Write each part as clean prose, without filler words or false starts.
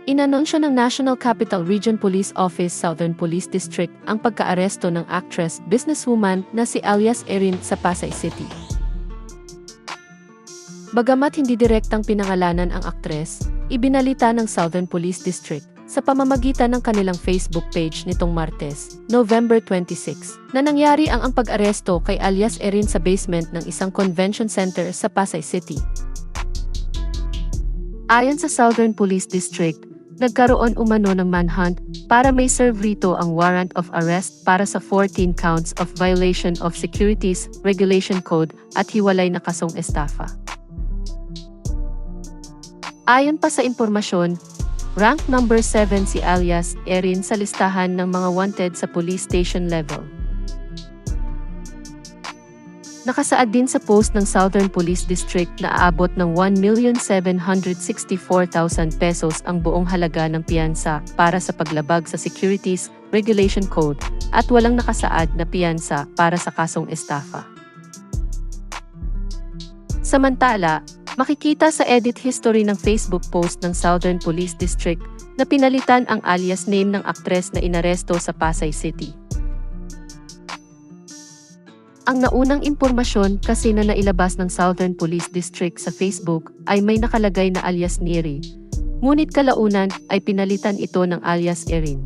Inanunsyo ng National Capital Region Police Office Southern Police District ang pagkaaresto ng actress, businesswoman na si Alias Erin sa Pasay City. Bagamat hindi direktang pinangalanan ang aktres, ibinalita ng Southern Police District sa pamamagitan ng kanilang Facebook page nitong Martes, November 26, na nangyari ang pag-aresto kay Alias Erin sa basement ng isang convention center sa Pasay City. Ayon sa Southern Police District, nagkaroon umano ng manhunt para may serve rito ang warrant of arrest para sa 14 counts of violation of Securities Regulation Code at hiwalay na kasong estafa. Ayon pa sa impormasyon, rank number 7 si Alias Erin sa listahan ng mga wanted sa police station level. Nakasaad din sa post ng Southern Police District na aabot ng 1,764,000 pesos ang buong halaga ng piyansa para sa paglabag sa Securities Regulation Code at walang nakasaad na piyansa para sa kasong estafa. Samantala, makikita sa edit history ng Facebook post ng Southern Police District na pinalitan ang alias name ng aktres na inaresto sa Pasay City. Ang naunang impormasyon kasi na nailabas ng Southern Police District sa Facebook ay may nakalagay na alias Neri, ngunit kalaunan ay pinalitan ito ng alias Erin.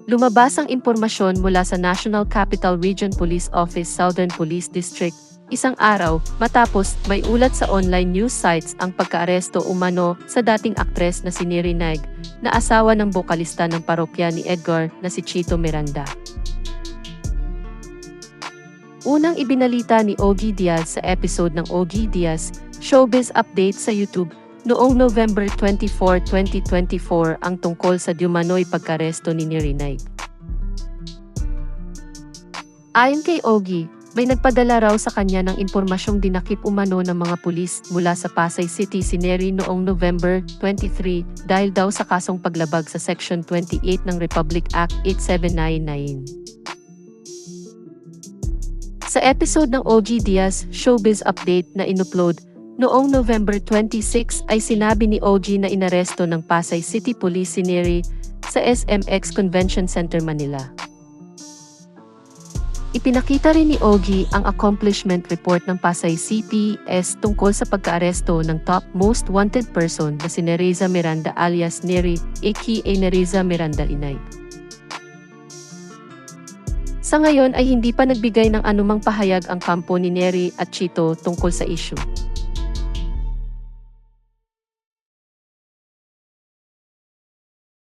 Lumabas ang impormasyon mula sa National Capital Region Police Office Southern Police District isang araw matapos may ulat sa online news sites ang pagkaaresto umano sa dating aktres na si Neri Naig, na asawa ng bokalista ng parokya ni Edgar na si Chito Miranda. Unang ibinalita ni Ogie Diaz sa episode ng Ogie Diaz Showbiz Update sa YouTube noong November 24, 2024 ang tungkol sa diumanoy pagkaresto ni Neri Naig. Ayon kay Ogie, may nagpadala raw sa kanya ng impormasyong dinakip umano ng mga pulis mula sa Pasay City si Neri noong November 23 dahil daw sa kasong paglabag sa Section 28 ng Republic Act 8799. Sa episode ng Ogie Diaz Showbiz Update na inupload noong November 26 ay sinabi ni Ogie na inaresto ng Pasay City Police si Neri sa SMX Convention Center, Manila. Ipinakita rin ni Ogie ang accomplishment report ng Pasay CPS tungkol sa pagkaaresto ng top most wanted person na si Nereza Miranda alias Neri, aka Nereza Miranda Inay. Sa ngayon ay hindi pa nagbigay ng anumang pahayag ang kampo ni Neri at Chito tungkol sa issue.